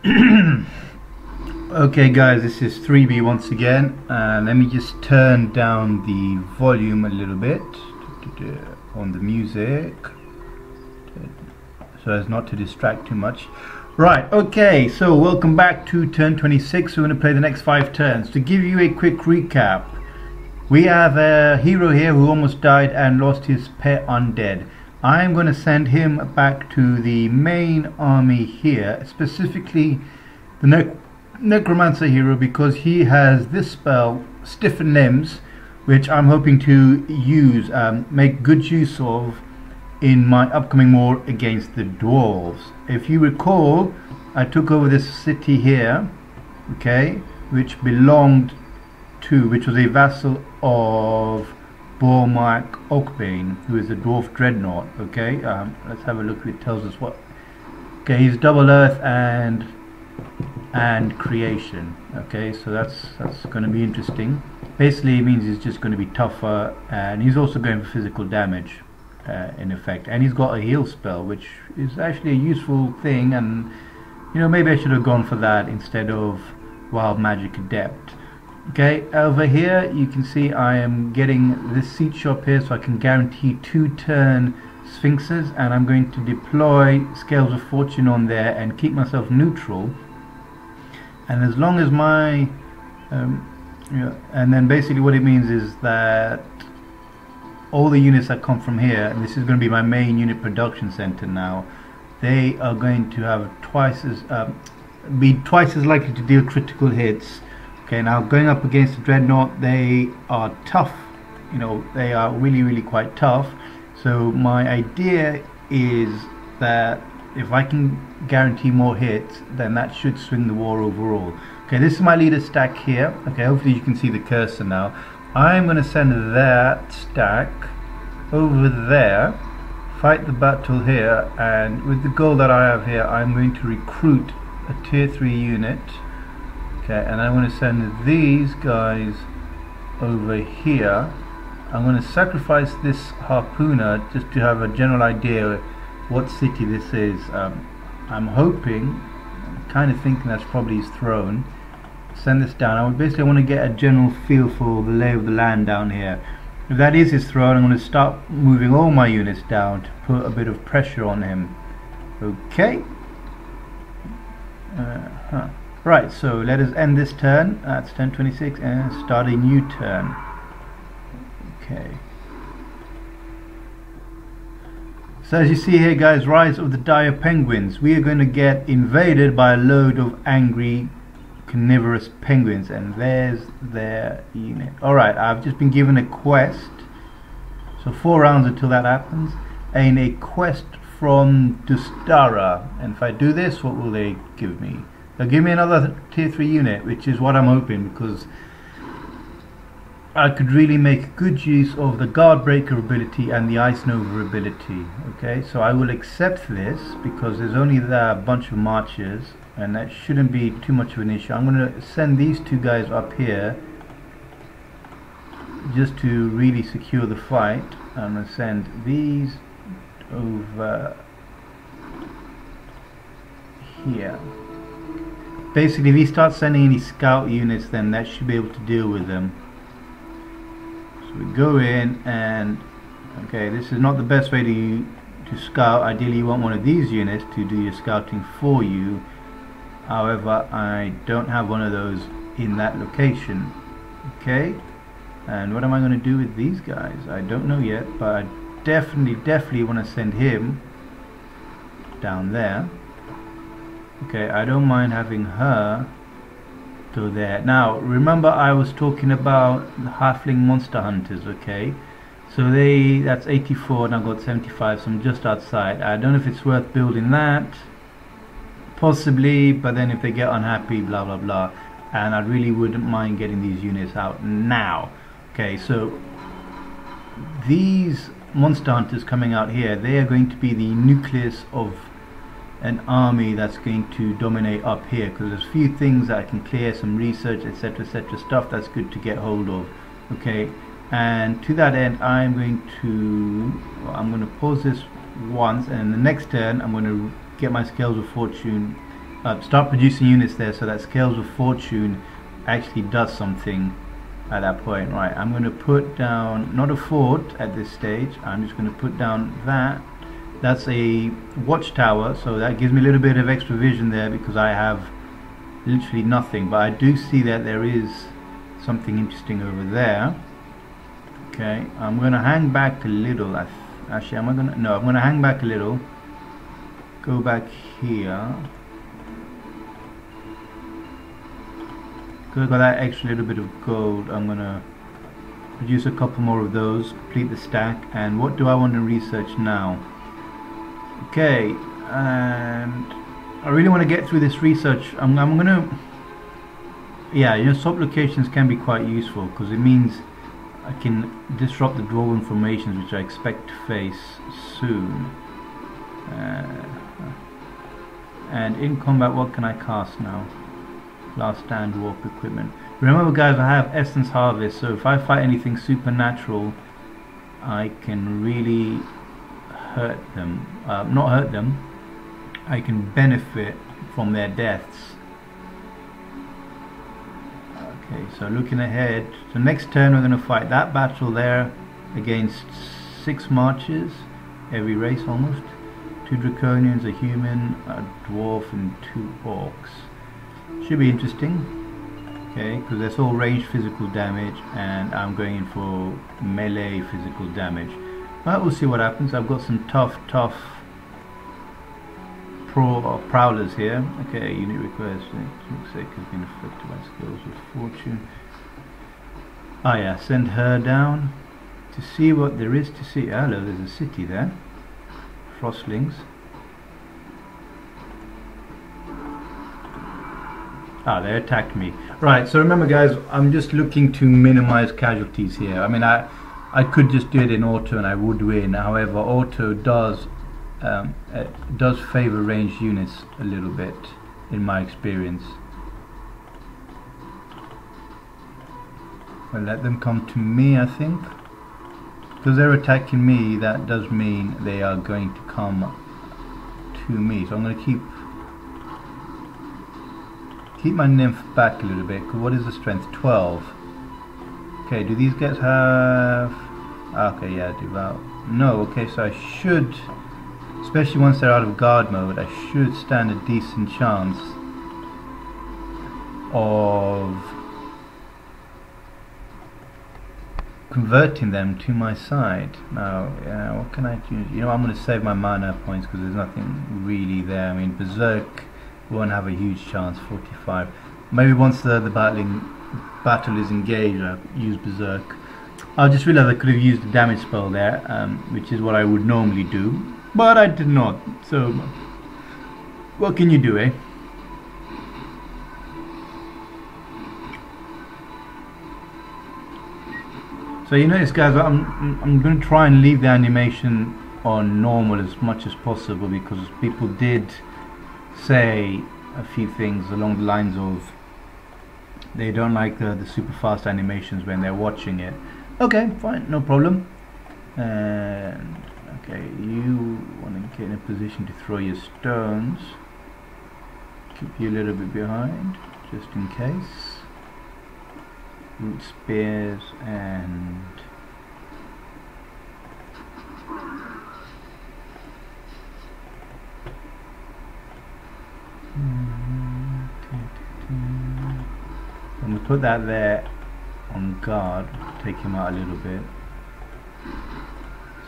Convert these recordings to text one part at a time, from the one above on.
Okay guys, this is 3B once again. Let me just turn down the volume a little bit on the music so as not to distract too much. Right, okay, so welcome back to turn 26. We're going to play the next 5 turns. To give you a quick recap, we have a hero here who almost died and lost his pet undead. I'm going to send him back to the main army here, specifically the Necromancer hero, because he has this spell, Stiffen Limbs, which I'm hoping to use, make good use of in my upcoming war against the dwarves. If you recall, I took over this city here, okay, which was a vassal of Bormark Oakbane, who is a dwarf dreadnought. Okay, let's have a look. It tells us what. Okay, he's double earth and creation. Okay, so that's going to be interesting. Basically, it means he's just going to be tougher, and he's also going for physical damage in effect. And he's got a heal spell, which is actually a useful thing. And you know, maybe I should have gone for that instead of Wild Magic Adept. Okay, over here you can see I am getting this seat shop here, so I can guarantee 2 turn Sphinxes, and I'm going to deploy Scales of Fortune on there and keep myself neutral. And as long as my and then basically what it means is that all the units that come from here, and this is going to be my main unit production center now, they are going to have be twice as likely to deal critical hits. Okay, now going up against the Dreadnought, they are tough, you know, they are really quite tough. So my idea is that if I can guarantee more hits, then that should swing the war overall. Okay, this is my leader stack here. Okay, hopefully you can see the cursor now. I'm going to send that stack over there, fight the battle here, and with the goal that I have here, I'm going to recruit a tier 3 unit. Okay, and I'm going to send these guys over here. I'm going to sacrifice this harpooner just to have a general idea what city this is. I'm kind of thinking that's probably his throne. Send this down. I basically want to get a general feel for the lay of the land down here. If that is his throne, I'm going to start moving all my units down to put a bit of pressure on him. Okay. Right, so let us end this turn. That's turn 26, and start a new turn. Okay. So as you see here, guys, Rise of the Dire Penguins. We are going to get invaded by a load of angry, carnivorous penguins, and there's their unit. Alright, I've just been given a quest. So 4 rounds until that happens. And a quest from Dustara. And if I do this, what will they give me? They'll give me another tier 3 unit, which is what I'm hoping, because I could really make good use of the Guard Breaker ability and the Ice Nova ability. Okay, so I will accept this because there's only a bunch of marchers, and that shouldn't be too much of an issue. I'm going to send these 2 guys up here just to really secure the fight. I'm going to send these over here. Basically, if he starts sending any scout units, then that should be able to deal with them. So we go in, and okay, this is not the best way to scout. Ideally, you want one of these units to do your scouting for you. However, I don't have one of those in that location. Okay, and what am I going to do with these guys? I don't know yet, but I definitely want to send him down there. Okay, I don't mind having her go there. Now, remember I was talking about the halfling monster hunters, okay? So that's 84 and I've got 75, so I'm just outside. I don't know if it's worth building that. Possibly, but then if they get unhappy, blah blah blah. And I really wouldn't mind getting these units out now. Okay, so these monster hunters coming out here, they are going to be the nucleus of an army that's going to dominate up here, because there's a few things that I can clear, some research, etc, stuff that's good to get hold of. Okay, and to that end I'm going to pause this once, and the next turn I'm going to get my Scales of Fortune start producing units there, so that Scales of Fortune actually does something at that point. Right, I'm going to put down not a fort at this stage. I'm just going to put down that. That's a watchtower, so that gives me a little bit of extra vision there because I have literally nothing, but I do see that there is something interesting over there. Okay, I'm going to hang back a little. Actually, am I going to? No, I'm going to hang back a little. Go back here. Because I got that extra little bit of gold, I'm going to produce a couple more of those, complete the stack. And what do I want to research now? Okay, and I really want to get through this research. I'm going to, yeah, you know, swap locations can be quite useful because it means I can disrupt the dwarven formations, which I expect to face soon. And in combat, what can I cast now? Last stand warp equipment. Remember guys, I have essence harvest, so if I fight anything supernatural I can really hurt them, not hurt them, I can benefit from their deaths. Okay, so looking ahead, so next turn we're going to fight that battle there against 6 marches, every race almost, 2 draconians, a human, a dwarf and 2 orcs. Should be interesting, okay, because that's all ranged physical damage and I'm going in for melee physical damage. But we'll see what happens. I've got some tough prowlers here. Okay, unit request, looks like has been affected by Scales of Fortune. Ah yeah, send her down to see what there is to see. Hello, there's a city there. Frostlings. Ah, they attacked me. Right, so remember guys, I'm just looking to minimize casualties here. I mean, I could just do it in auto and I would win. However, auto does favor ranged units a little bit, in my experience. I'll let them come to me, I think. Because they're attacking me, that does mean they are going to come to me. So I'm going to keep my nymph back a little bit. What is the strength? 12. Okay, do these guys have... Okay, yeah, devout. No, okay, so I should, especially once they're out of guard mode, I should stand a decent chance of converting them to my side. Now, what can I do? You know, I'm going to save my mana points because there's nothing really there. I mean, Berserk won't have a huge chance, 45. Maybe once the battle is engaged, I'll use Berserk. I just realized I could have used the damage spell there, which is what I would normally do, but I did not. So, what can you do, eh? So you notice, guys, I'm going to try and leave the animation on normal as much as possible because people did say a few things along the lines of they don't like the super fast animations when they're watching it. Okay, fine, no problem. And okay, you want to get in a position to throw your stones. Keep you a little bit behind, just in case. Root spears and and we'll put that there on guard, take him out a little bit.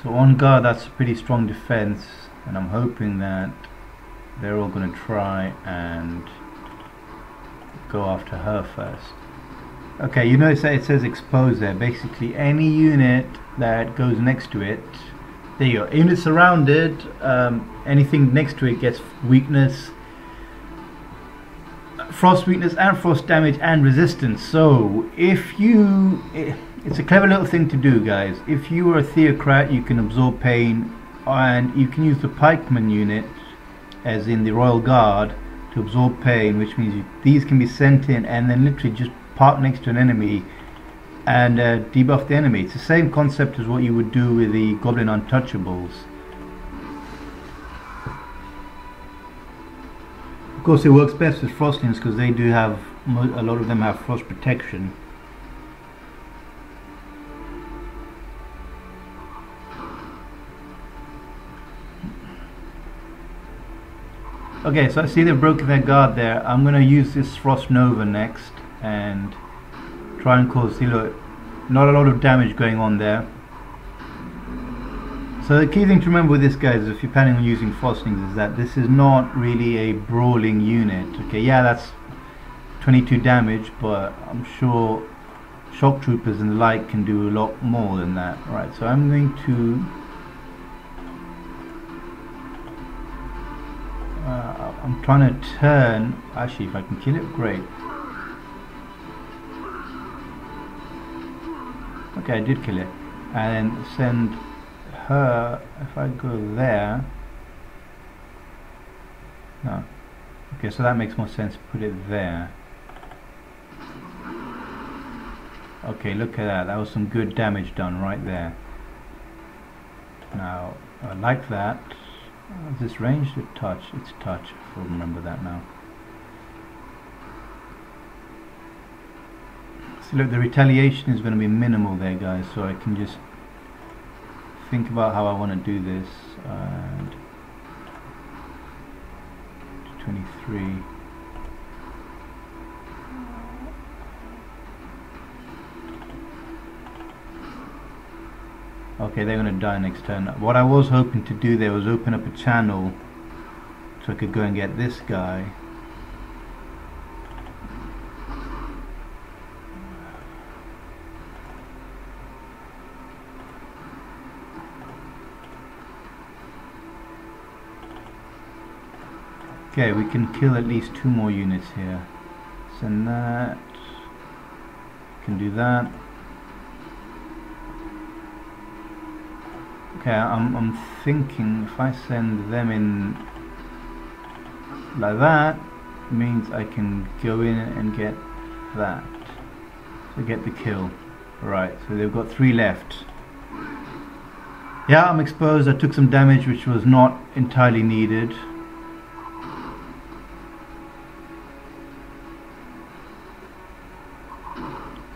So on guard, that's a pretty strong defense, and I'm hoping that they're all going to try and go after her first. Okay, you notice that it says expose there. Basically any unit that goes next to it, there you go, unit surrounded, anything next to it gets weakness, frost weakness and frost damage and resistance. So if you, it's a clever little thing to do, guys. If you are a theocrat, you can absorb pain, and you can use the pikeman unit, as in the royal guard, to absorb pain, which means these can be sent in and then literally just park next to an enemy and debuff the enemy. It's the same concept as what you would do with the goblin untouchables. course, it works best with frostlings because they do have, a lot of them have frost protection. Okay, so I see they've broken their guard there. I'm going to use this Frost Nova next and try and cause, see, look, not a lot of damage going on there. So the key thing to remember with this, guys, if you're planning on using frostlings, is that this is not really a brawling unit. Okay, yeah, that's 22 damage, but I'm sure shock troopers and the like can do a lot more than that. Right, so I'm going to I'm trying to turn, actually if I can kill it, great. Okay, I did kill it. And then send her, if I go there, no, okay, so that makes more sense, put it there. Okay, look at that, that was some good damage done right there. Now, I like that. Is this ranged or touch? It's touch, if I remember that now. So look, the retaliation is going to be minimal there, guys, so I can just think about how I want to do this. And 23. Okay, they're going to die next turn. What I was hoping to do there was open up a channel so I could go and get this guy. Okay, we can kill at least 2 more units here. Send that. Can do that. Okay, I'm thinking if I send them in like that, means I can go in and get that. So get the kill. Right, so they've got 3 left. Yeah, I'm exposed. I took some damage which was not entirely needed.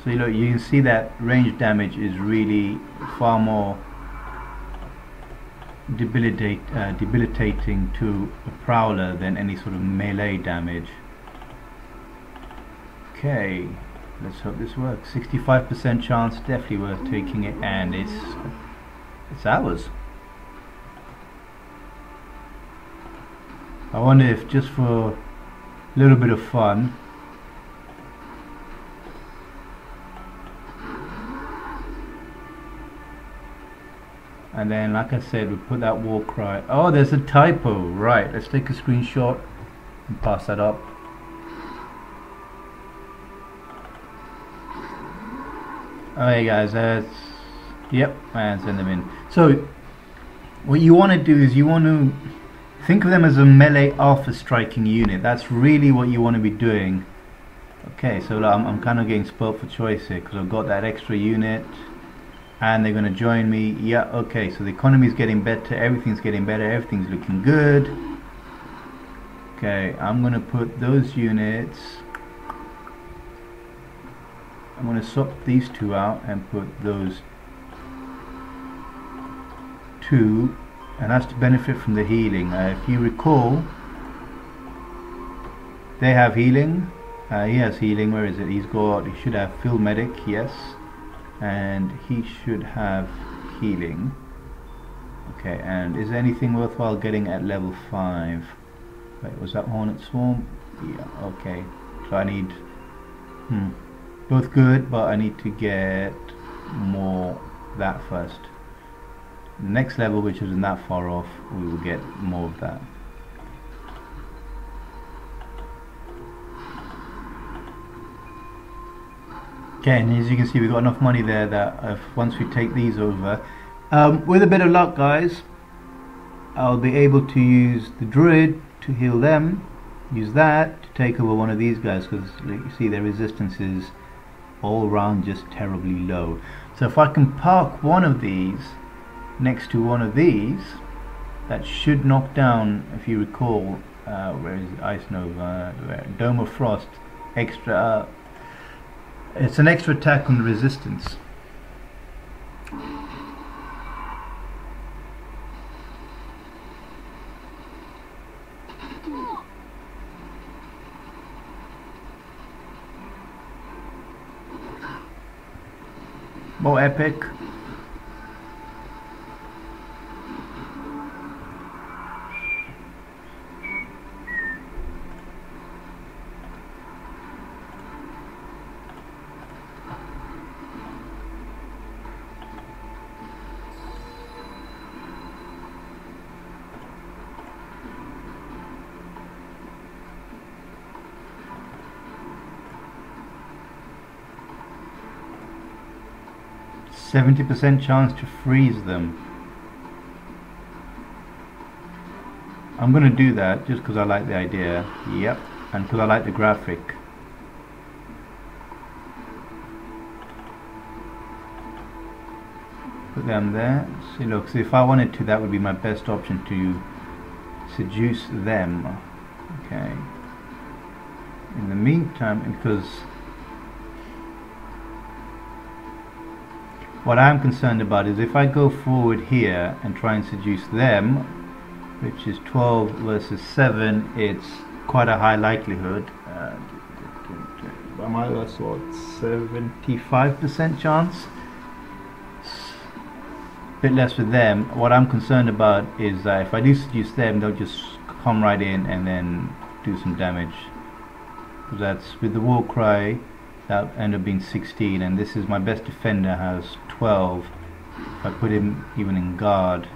So look, you can see that range damage is really far more debilitating to a prowler than any sort of melee damage. Okay, let's hope this works. 65% chance, definitely worth taking it, and it's ours. I wonder if, just for a little bit of fun, and then, like I said, we put that war cry. Oh, there's a typo. Right, let's take a screenshot and pass that up. Alright guys, yep, and send them in. So what you want to do is you want to think of them as a melee alpha striking unit. That's really what you want to be doing. Okay, so I'm kind of getting spoiled for choice here because I've got that extra unit and they're going to join me. Yeah, okay, so the economy is getting better, everything's getting better, everything's looking good. Okay, I'm going to put those units, I'm going to swap these 2 out and put those 2, and that's to benefit from the healing. If you recall, they have healing. He has healing. Where is it? He should have field medic, yes, and he should have healing. Okay, and is there anything worthwhile getting at level 5? Wait, was that Hornet Swarm? Yeah, okay, so I need both good, but I need to get more that first. The next level, which isn't that far off, we will get more of that. Okay, and as you can see, we've got enough money there that once we take these over, with a bit of luck, guys, I'll be able to use the druid to heal them, use that to take over one of these guys, because you see their resistance is all round just terribly low. So if I can park one of these next to one of these, that should knock down, if you recall, where is it? Ice Nova, Dome of Frost, extra, it's an extra attack on resistance. More epic. %70 chance to freeze them. I'm gonna do that just because I like the idea. Yep, and because I like the graphic. Put them there. See, look, so if I wanted to, that would be my best option to seduce them. Okay. In the meantime, because what I'm concerned about is if I go forward here and try and seduce them, which is 12 versus 7, it's quite a high likelihood. That's what, 75% chance? Bit less with them. What I'm concerned about is that if I do seduce them, they'll just come right in and then do some damage. That's with the war cry. That ended up being 16, and this is my best defender has 12. If I put him even in guard,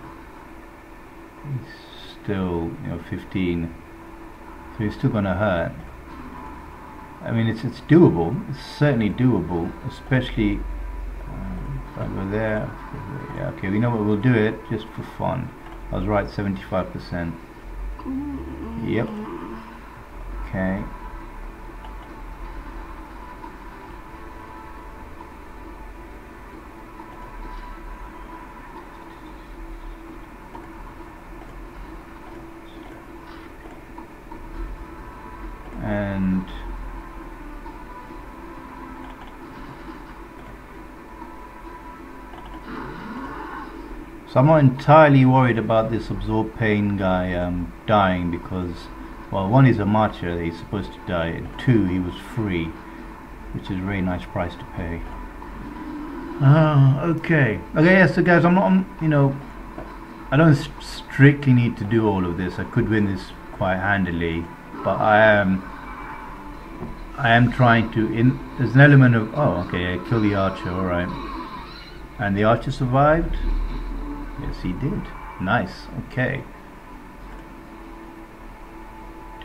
he's still 15. So he's still gonna hurt. I mean, it's doable. It's certainly doable, especially if I go there. Yeah, okay. We know what, we'll do it just for fun. I was right, 75%. Yep. Okay. And so I'm not entirely worried about this absorb pain guy dying, because, well, one, he's a martyr, he's supposed to die, and two, he was free, which is a very nice price to pay. Okay, yeah, so guys, I'm not, I don't strictly need to do all of this. I could win this quite handily, but I am trying to, there's an element of, oh, okay, I kill the archer, alright. And the archer survived? Yes, he did. Nice, okay.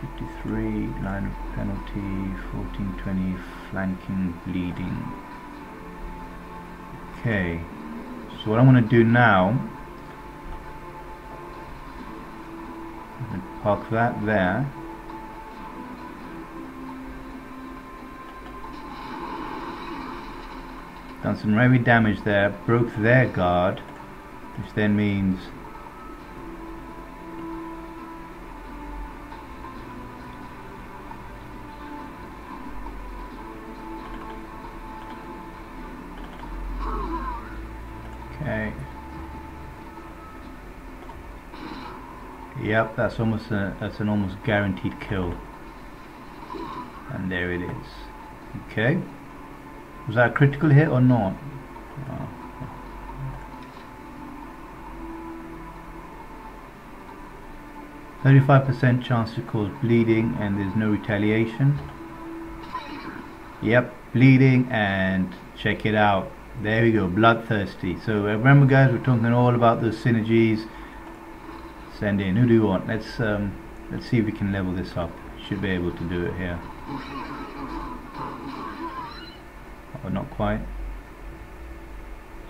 53, line of penalty, 1420, flanking, bleeding. Okay, so what I'm going to do now, I'm going to park that there. Done some heavy damage there, broke their guard, which then means okay. Yep, that's an almost guaranteed kill. And there it is. Okay. Was that a critical hit or not? Oh. 35% chance to cause bleeding, and there's no retaliation. Yep, bleeding, and check it out. There we go, bloodthirsty. So remember, guys, we're talking all about those synergies. Send in. Who do you want? Let's see if we can level this up. Should be able to do it here. Oh, not quite.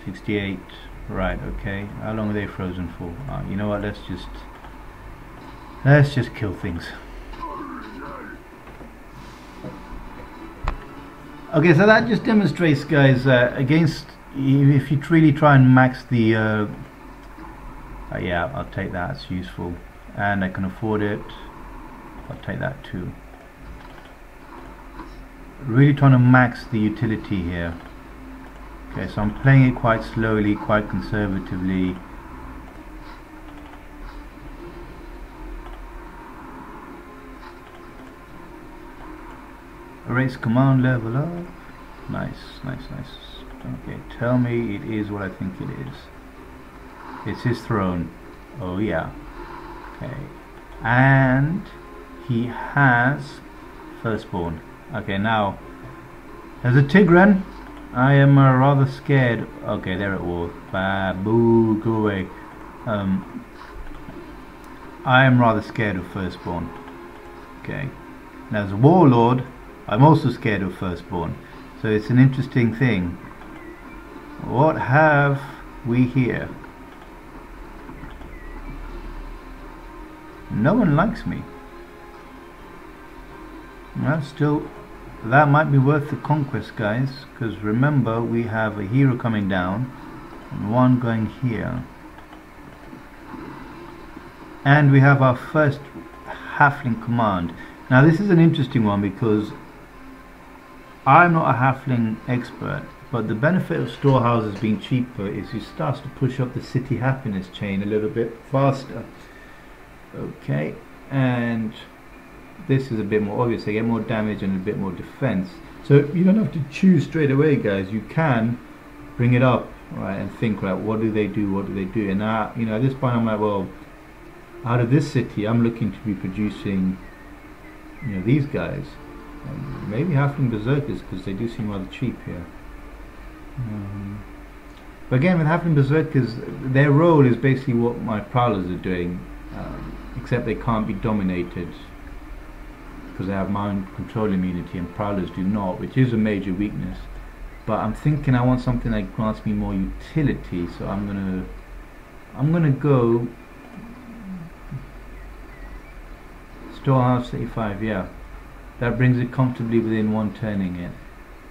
68. Right. Okay. How long are they frozen for? You know what? Let's just kill things. Okay, so that just demonstrates, guys, against, if you really try and max the yeah, I'll take that, it's useful, and I can afford it. I'll take that too. Really trying to max the utility here. Okay, so I'm playing it quite slowly, quite conservatively. Erase command level up. Nice, nice, nice. Okay, tell me it is what I think it is. It's his throne. Oh yeah. Okay. And he has firstborn. Okay, now as a Tigran, I am rather scared. Okay, there it was. Boo, go away. I am rather scared of firstborn. Okay. Now as a warlord, I'm also scared of firstborn. So it's an interesting thing. What have we here? No one likes me. Well, still, that might be worth the conquest, guys, because remember, we have a hero coming down and one going here, and we have our first halfling command. Now this is an interesting one because I'm not a halfling expert, but the benefit of storehouses being cheaper is you start to push up the city happiness chain a little bit faster. Okay, and this is a bit more obvious. They get more damage and a bit more defense. So you don't have to choose straight away, guys. You can bring it up, right, and think, right, what do they do? What do they do? And now, you know, at this point, I'm like, well, out of this city, I'm looking to be producing, you know, these guys, and maybe halfling berserkers because they do seem rather cheap here. But again, with halfling berserkers, their role is basically what my prowlers are doing, except they can't be dominated because they have mind control immunity and prowlers do not, which is a major weakness. But I'm thinking I want something that grants me more utility, so I'm gonna go storehouse 35. Yeah, that brings it comfortably within one turning it.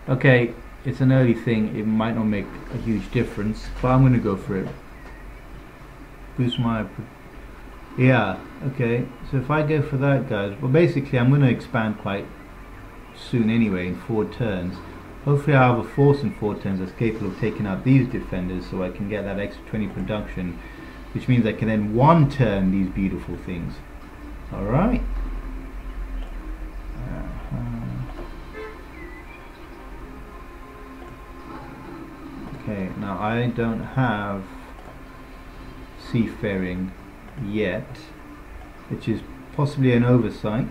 Okay, it's an early thing, it might not make a huge difference, but I'm gonna go for it. Boost my, yeah, okay, so if I go for that, guys, well, basically I'm going to expand quite soon anyway, in 4 turns. Hopefully I have a force in 4 turns that's capable of taking out these defenders, so I can get that extra 20 production, which means I can then 1 turn these beautiful things. Alright. Okay, now I don't have seafaring yet, which is possibly an oversight.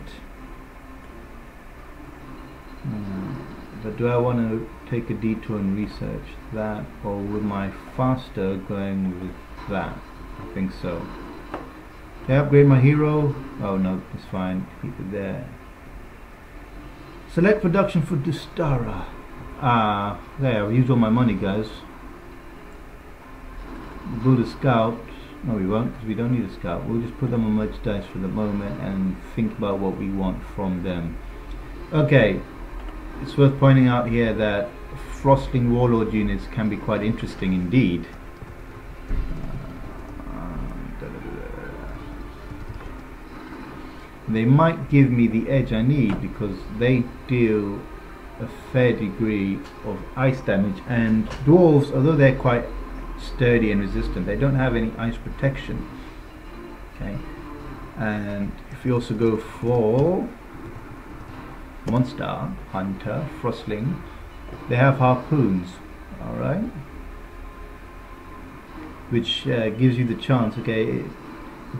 But do I want to take a detour and research that, or would my faster going with that? I think so. Can I upgrade my hero? Oh no, it's fine, keep it there. Select production for Dustara. There, I've used all my money, guys. Build a scout. No, we won't, because we don't need a scout. We'll just put them on merchandise for the moment and think about what we want from them. Okay, it's worth pointing out here that Frostling Warlord units can be quite interesting indeed. They might give me the edge I need because they deal a fair degree of ice damage, and dwarves, although they're quite sturdy and resistant, they don't have any ice protection. Okay, and if you also go for monster hunter frostling, they have harpoons, alright, which gives you the chance. Okay, it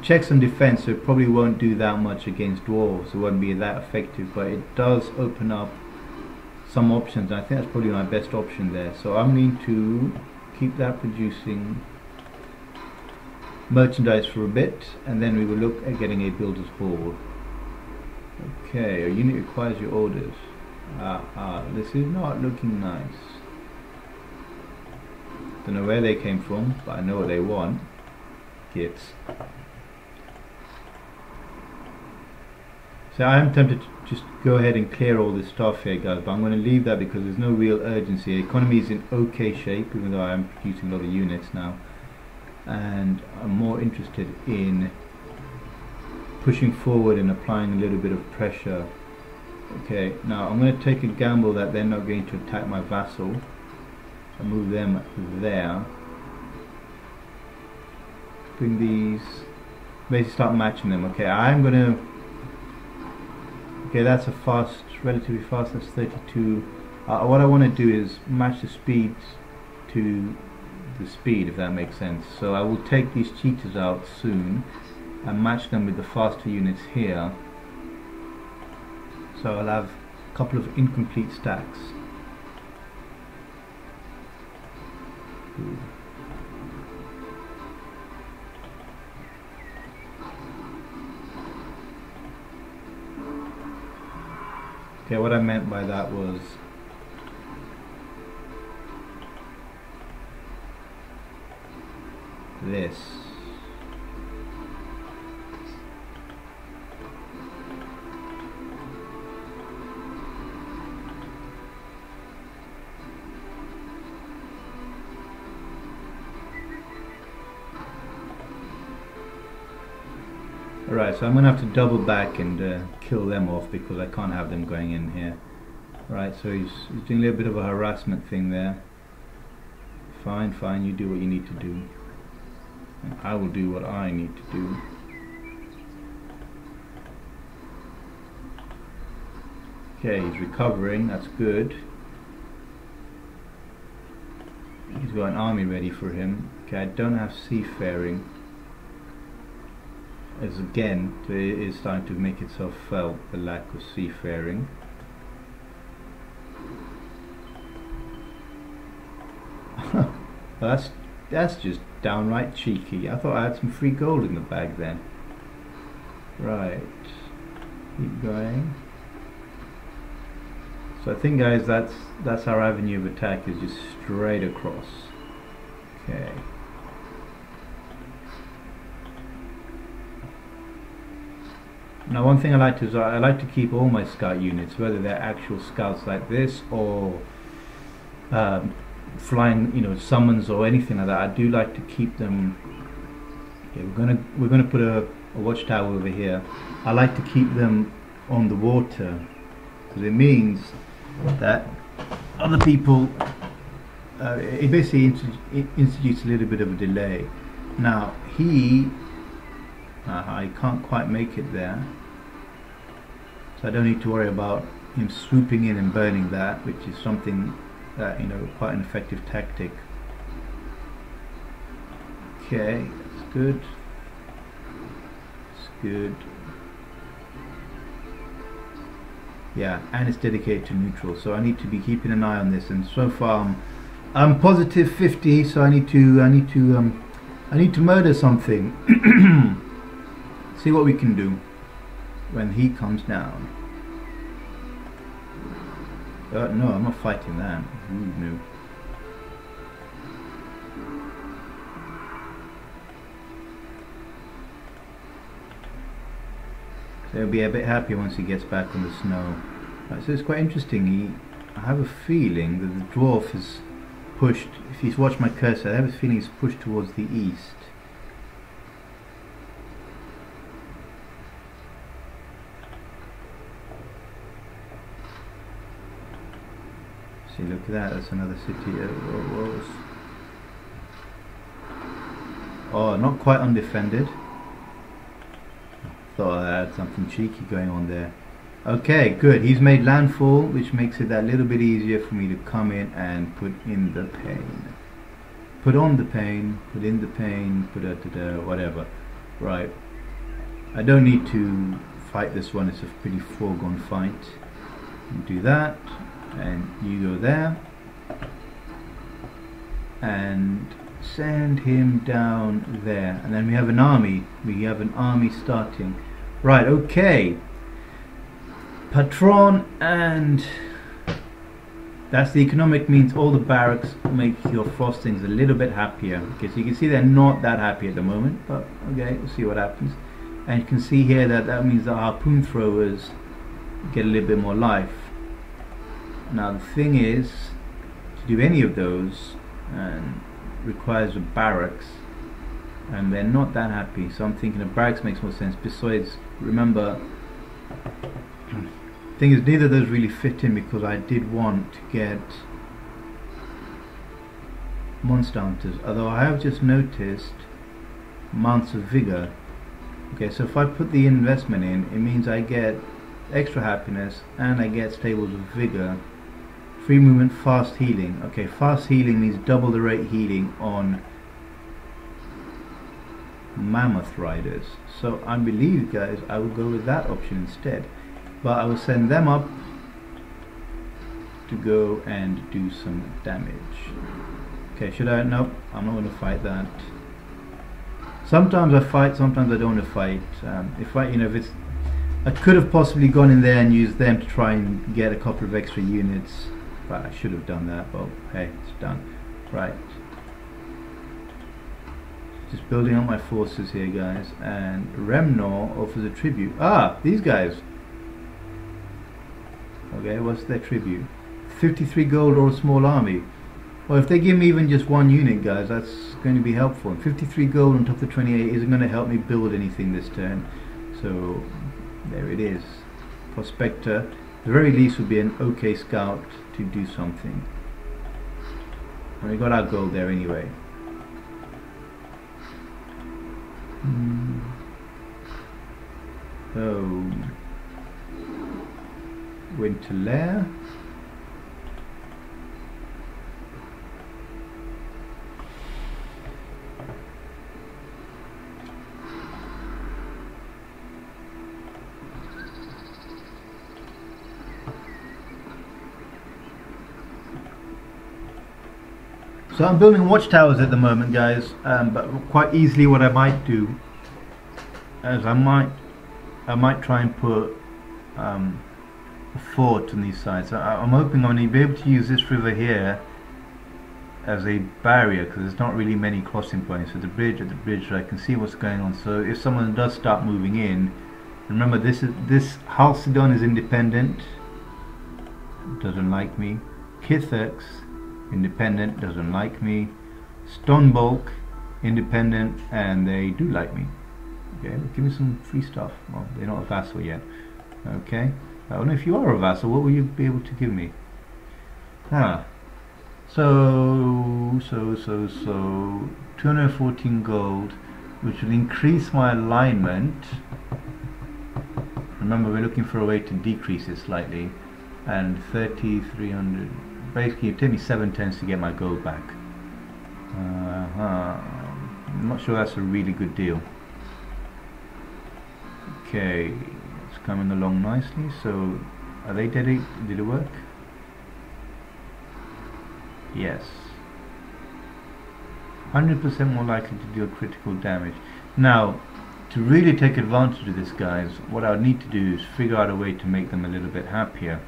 checks on defense, so it probably won't do that much against dwarves, it won't be that effective, but it does open up some options. I think that's probably my best option there, so I'm going to keep that producing merchandise for a bit, and then we will look at getting a builder's hall. Okay, a unit requires your orders. This is not looking nice. Don't know where they came from, but I know what they want. Gifts. So I am tempted to just go ahead and clear all this stuff here, guys, but I'm going to leave that because there's no real urgency. The economy is in okay shape, even though I am producing a lot of units now, and I'm more interested in pushing forward and applying a little bit of pressure. Okay, now I'm going to take a gamble that they're not going to attack my vassal. I'll move them there. Bring these, basically start matching them. Okay, I'm going to, okay, that's a fast, relatively fast, that's 32. What I want to do is match the speed to the speed, if that makes sense. So I will take these cheaters out soon and match them with the faster units here. So I'll have a couple of incomplete stacks. Okay, what I meant by that was this. Alright, so I'm going to have to double back and kill them off because I can't have them going in here. Right, so he's doing a little bit of a harassment thing there. Fine, fine, you do what you need to do. And I will do what I need to do. Okay, he's recovering, that's good. He's got an army ready for him. Okay, I don't have seafaring. As again, it is starting to make itself felt, the lack of seafaring. That's just downright cheeky. I thought I had some free gold in the bag then. Right, keep going. So I think, guys, that's our avenue of attack, is just straight across. Okay. Now, one thing I like to do is I like to keep all my scout units, whether they're actual scouts like this or flying, you know, summons or anything like that. I do like to keep them. Okay, we're gonna put a watchtower over here. I like to keep them on the water because it means that other people. It basically institutes a little bit of a delay. Now he can't quite make it there, so I don't need to worry about him swooping in and burning that, which is something that, you know, quite an effective tactic. Okay, that's good. It's good. Yeah, and it's dedicated to neutral, so I need to be keeping an eye on this. And so far, I'm positive 50, so I need to murder something. See what we can do when he comes down. No, I'm not fighting that. Ooh, no. So he'll be a bit happy once he gets back on the snow. Right, so it's quite interesting. I have a feeling that the dwarf is pushed. If you watch my cursor, I have a feeling he's pushed towards the east. See, look at that, that's another city. Oh, not quite undefended. Thought I had something cheeky going on there. Okay, good. He's made landfall, which makes it that little bit easier for me to come in and put in the pain. Put on the pain, put in the pain, put whatever. Right. I don't need to fight this one, it's a pretty foregone fight. Do that. And you go there and send him down there, and then we have an army. Starting. Right, okay. Patron, and that's the economic means all the barracks make your frostings a little bit happier. Okay, so you can see they're not that happy at the moment, but okay, we'll see what happens. And you can see here that means the harpoon throwers get a little bit more life. Now the thing is, to do any of those requires a barracks, and they're not that happy. So I'm thinking a barracks makes more sense. Besides, remember, thing is, neither of those really fit in because I did want to get monster hunters. Although I have just noticed mounts of vigor. Okay, so if I put the investment in, it means I get extra happiness and I get stables of vigor, free movement, fast healing. Okay, fast healing means double the rate healing on mammoth riders. So I believe, guys, I will go with that option instead. But I will send them up to go and do some damage. Okay, should I? Nope, I'm not going to fight that. Sometimes I fight, sometimes I don't want to fight. If it's, I could have possibly gone in there and used them to try and get a couple of extra units, but I should have done that. But hey, it's done. Right. Just building up my forces here, guys. And Remnor offers a tribute. Ah, these guys. Okay, what's their tribute? 53 gold or a small army. Well, if they give me even just one unit, guys, that's going to be helpful. And 53 gold on top of the 28 isn't going to help me build anything this turn. So, there it is. Prospector, at the very least, would be an okay scout to do something. And we got our gold there anyway. So, Winter Lair. So I'm building watchtowers at the moment, guys, but quite easily what I might do is I might try and put a fort on these sides. So I'm hoping I'm going to be able to use this river here as a barrier because there's not really many crossing points. So at the bridge, I can see what's going on. So if someone does start moving in, remember this Halcyon is independent, doesn't like me. Kithax, independent, doesn't like me. Stonebulk, independent, and they do like me. Okay, give me some free stuff. Well, they're not a vassal yet. Okay, I don't know if you are a vassal, what will you be able to give me? So 214 gold, which will increase my alignment. Remember, we're looking for a way to decrease it slightly. And 300. Basically, it took me 7 turns to get my gold back. I'm not sure that's a really good deal. Okay, it's coming along nicely. So, are they dead? Did it work? Yes. 100% more likely to deal critical damage. Now, to really take advantage of this, guys, what I would need to do is figure out a way to make them a little bit happier.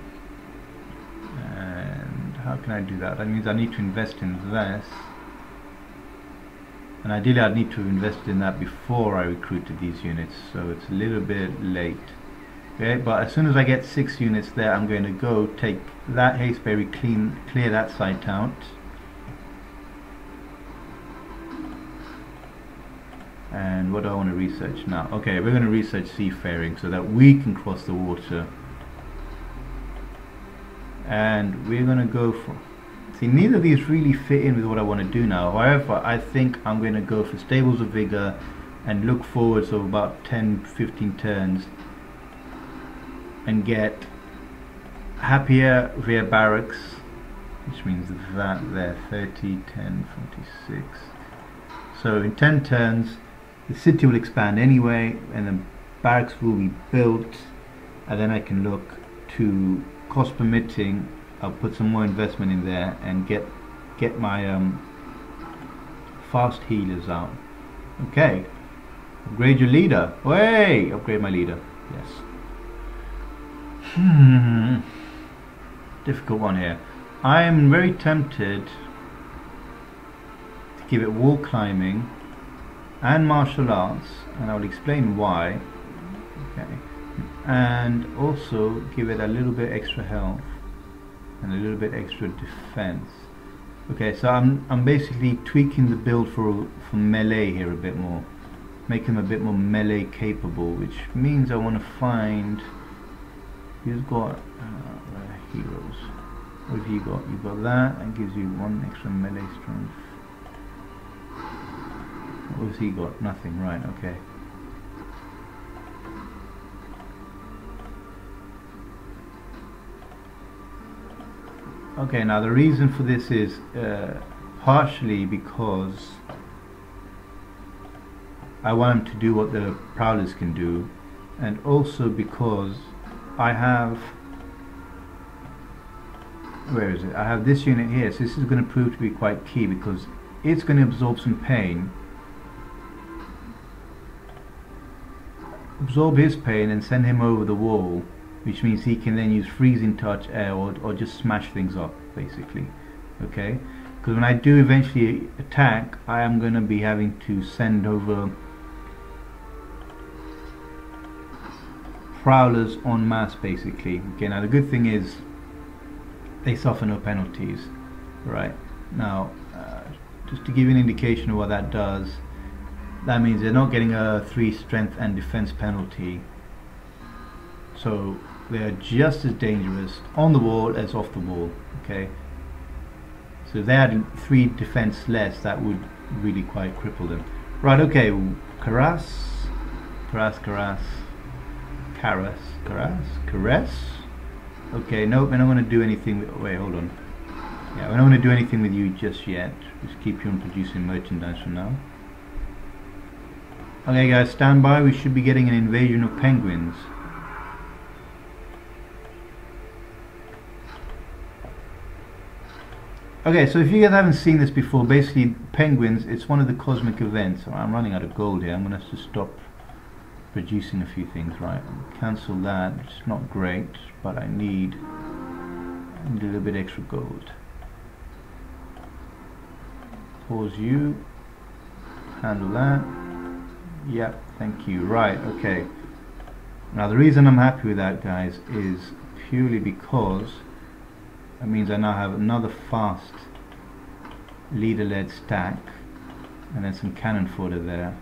And how can I do that? That means I need to invest in this. And ideally I'd need to invest in that before I recruited these units, so it's a little bit late. Okay, but as soon as I get 6 units there, I'm going to go take that hasteberry, clear that site out. And what do I want to research now? Okay, we're going to research seafaring so that we can cross the water. And we're going to go for... See, neither of these really fit in with what I want to do now. However, I think I'm going to go for Stables of Vigor and look forwards of about 10-15 turns and get happier rear barracks, which means that there, 30, 10, 46. So in 10 turns, the city will expand anyway, and the barracks will be built, and then I can look to, cost permitting, I'll put some more investment in there and get my fast healers out. Okay, upgrade your leader. Way, upgrade my leader. Yes. Difficult one here. I am very tempted to give it wall climbing and martial arts, and I will explain why. Okay, and also give it a little bit extra health and a little bit extra defense. Okay, so I'm basically tweaking the build for melee here a bit more, make him a bit more melee capable, which means I want to find who's got heroes. What have you got? You got that gives you 1 extra melee strength. What has he got? Nothing, right? Okay. Okay, now the reason for this is partially because I want him to do what the Prowlers can do, and also because I have, where is it? I have this unit here, so this is going to prove to be quite key because it's going to absorb some pain, absorb his pain and send him over the wall, which means he can then use freezing touch, air, or just smash things up basically. Okay, because when I do eventually attack, I am going to be having to send over Prowlers en masse basically. Okay, now the good thing is they suffer no penalties. Right, now just to give you an indication of what that does, that means they're not getting a 3 strength and defense penalty, so they're just as dangerous on the wall as off the wall. Okay, so if they had 3 defense less, that would really quite cripple them. Right, okay, Caress. Okay, nope, we're not going to do anything with, wait, hold on. Yeah, we're not going to do anything with you just yet. Just keep you on producing merchandise for now. Okay guys, stand by, we should be getting an invasion of penguins. Okay, so if you guys haven't seen this before, basically penguins, it's one of the cosmic events. I'm running out of gold here, I'm going to have to stop producing a few things. Right, cancel that, it's not great, but I need a little bit extra gold. Pause you, handle that. Yep, thank you. Right, okay. Now the reason I'm happy with that, guys, is purely because that means I now have another fast leader-led stack, and then some cannon fodder there.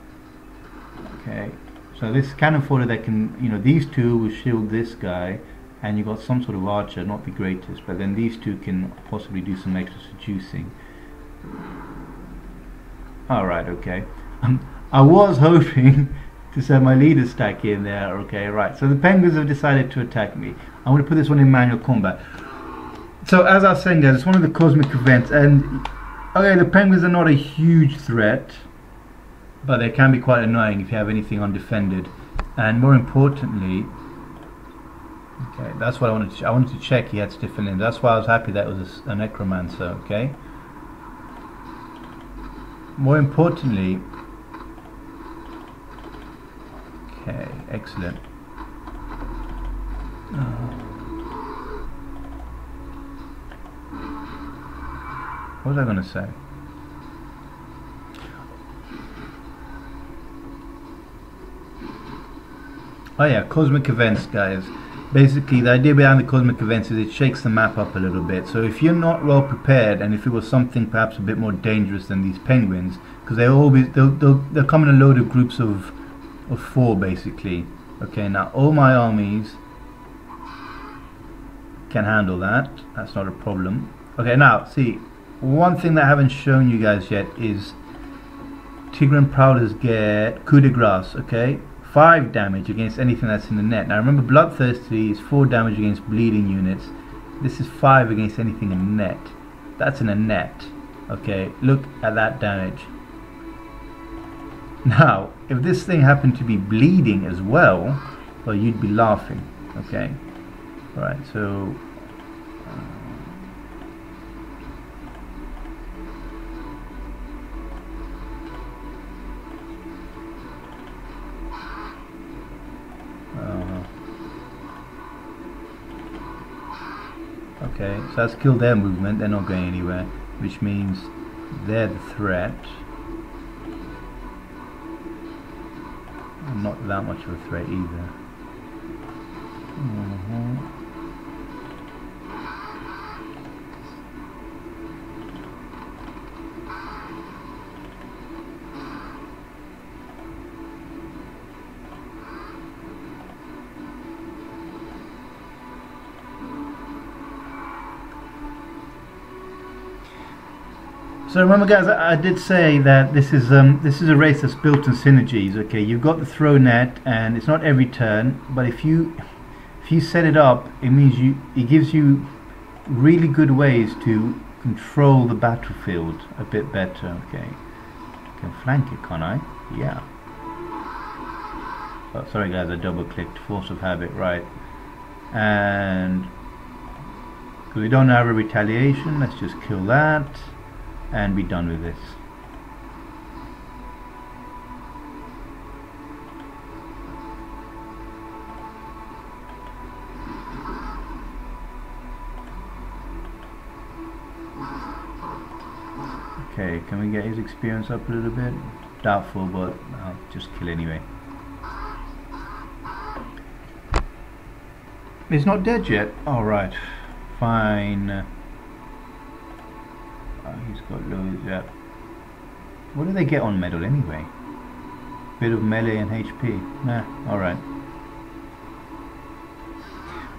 Okay, so this cannon fodder that can, you know, these two will shield this guy, and you've got some sort of archer, not the greatest, but then these two can possibly do some extra seducing. Alright, okay. I was hoping to send my leader stack in there. Okay, right, so the penguins have decided to attack me. I'm going to put this one in manual combat. So as I was saying, guys, it's one of the cosmic events, and okay, the penguins are not a huge threat, but they can be quite annoying if you have anything undefended. And more importantly, okay, that's what I wanted to check he had stiff limbs. That's why I was happy that it was a necromancer. Okay, more importantly, okay, excellent. What was I going to say? Oh yeah, cosmic events, guys. Basically, the idea behind the cosmic events is it shakes the map up a little bit. So if you're not well prepared, and if it was something perhaps a bit more dangerous than these penguins, because they'll come in a load of groups of 4 basically. Okay, now all my armies can handle that. That's not a problem. Okay, now see, one thing that I haven't shown you guys yet is Tigran Prowlers get coup de grace. Okay, 5 damage against anything that's in the net. Now remember, Bloodthirsty is 4 damage against bleeding units. This is 5 against anything in a net. That's in a net. Okay, look at that damage. Now, if this thing happened to be bleeding as well, well, you'd be laughing. Okay, right. So. Okay, so that's killed their movement, they're not going anywhere, which means they're the threat. And not that much of a threat either. So remember, guys, I did say that this is a race that's built on synergies. Okay, you've got the throw net, and it's not every turn, but if you set it up, it means it gives you really good ways to control the battlefield a bit better. Okay, I can flank it, can't I? Yeah. Oh, sorry guys, I double clicked. Force of habit, right? And because we don't have a retaliation, let's just kill that and be done with this. Okay, can we get his experience up a little bit? Doubtful, but I'll just kill anyway. He's not dead yet. Alright, fine. He's got loads, yeah. What do they get on medal anyway? Bit of melee and HP. Nah, alright.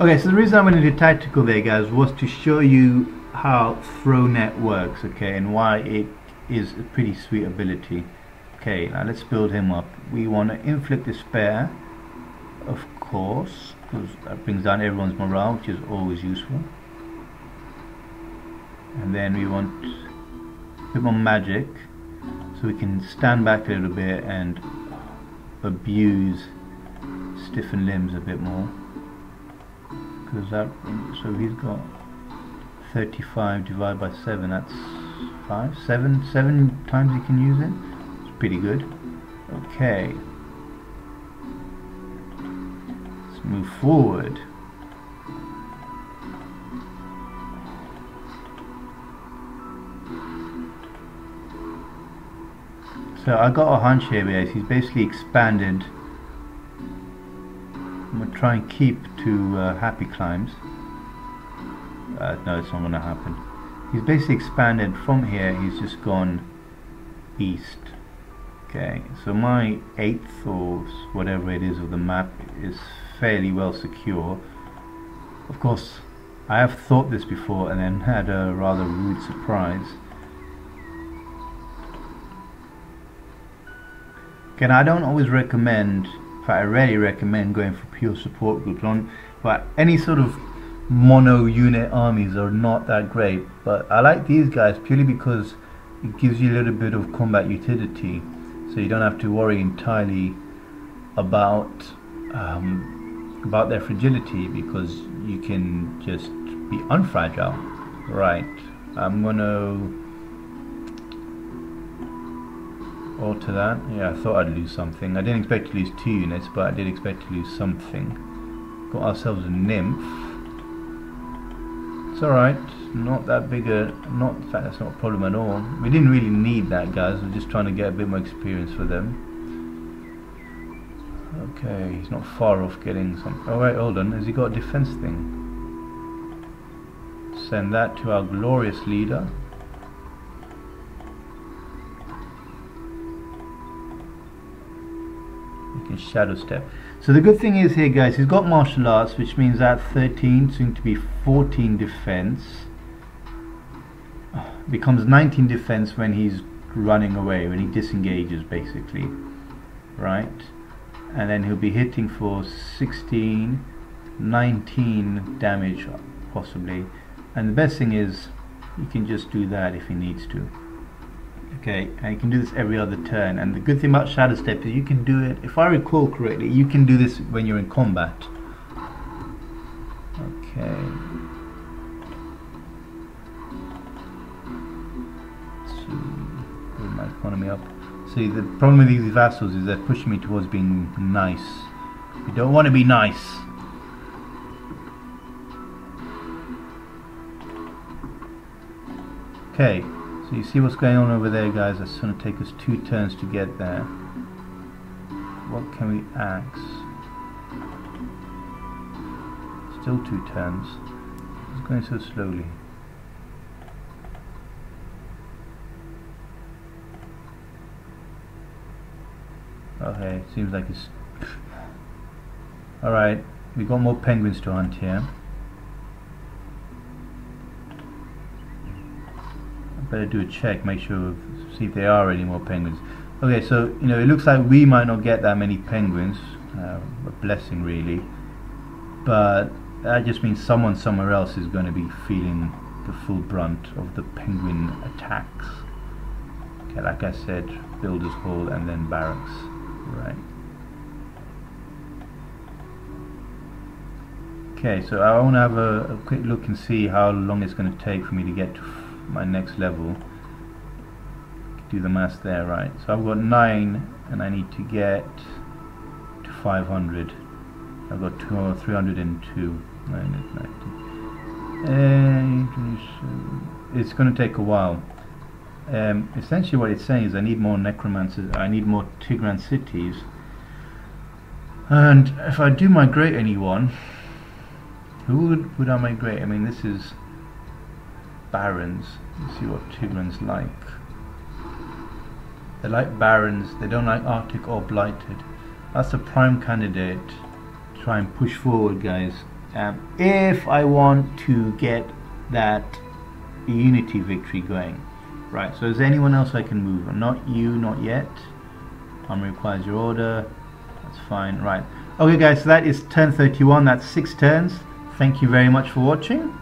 Okay, so the reason I went into tactical there, guys, was to show you how throw net works, okay, and why it is a pretty sweet ability. Okay, now let's build him up. We want to inflict despair, of course, because that brings down everyone's morale, which is always useful. And then we want a bit more magic, so we can stand back a little bit and abuse stiffen limbs a bit more. Because that, so he's got 35 divided by 7, that's 7 times you can use it. It's pretty good. Okay, let's move forward. So I got a hunch here, guys. He's basically expanded. I'm gonna try and keep to happy climbs. No, it's not gonna happen. He's basically expanded from here. He's just gone east. Okay, so my 8th or whatever it is of the map is fairly well secure. Of course, I have thought this before and then had a rather rude surprise. Again, I don't always recommend, in fact I rarely recommend going for pure support groups, but any sort of mono unit armies are not that great. But I like these guys purely because it gives you a little bit of combat utility, so you don't have to worry entirely about their fragility, because you can just be unfragile. Right, I'm gonna alter that. Yeah, I thought I'd lose something. I didn't expect to lose 2 units, but I did expect to lose something. Got ourselves a nymph. It's alright, not that big a, in fact that's not a problem at all. We didn't really need that, guys. We're just trying to get a bit more experience for them. Okay, he's not far off getting some. Oh wait, hold on, has he got a defense thing? Send that to our glorious leader. Shadow step. So the good thing is here, guys, he's got martial arts, which means that 13 soon to be 14 defense becomes 19 defense when he's running away, when he disengages basically, right? And then he'll be hitting for 16, 19 damage possibly, and the best thing is he can just do that if he needs to. Okay, and you can do this every other turn, and the good thing about Shadow Step is you can do it, if I recall correctly, you can do this when you're in combat. Okay. Let's see, build my economy up. See, the problem with these vassals is they're pushing me towards being nice. You don't want to be nice. Okay. So you see what's going on over there, guys. That's going to take us 2 turns to get there. What can we axe? Still 2 turns. It's going so slowly. Okay, seems like it's... Alright, we've got more penguins to hunt here. better do a check, make sure, see if there are any more penguins. Okay, so you know, it looks like we might not get that many penguins, a blessing really, but that just means someone somewhere else is going to be feeling the full brunt of the penguin attacks. Okay, like I said, builder's hall and then barracks, right. Okay, so I want to have a quick look and see how long it's going to take for me to get to my next level. Do the maths there, right? So I've got 9 and I need to get to 500. I've got 302. It's going to take a while. Essentially what it's saying is I need more necromancers, I need more Tigran cities, and if I do migrate anyone, who would I migrate? I mean, this is barons. Let's see what Tigran's like. They like barons, they don't like Arctic or blighted. That's a prime candidate to try and push forward, guys. If I want to get that unity victory going. Right, so is there anyone else I can move? Not you, not yet. Requires your order. That's fine, right. Okay guys, so that is turn 31, that's 6 turns. Thank you very much for watching.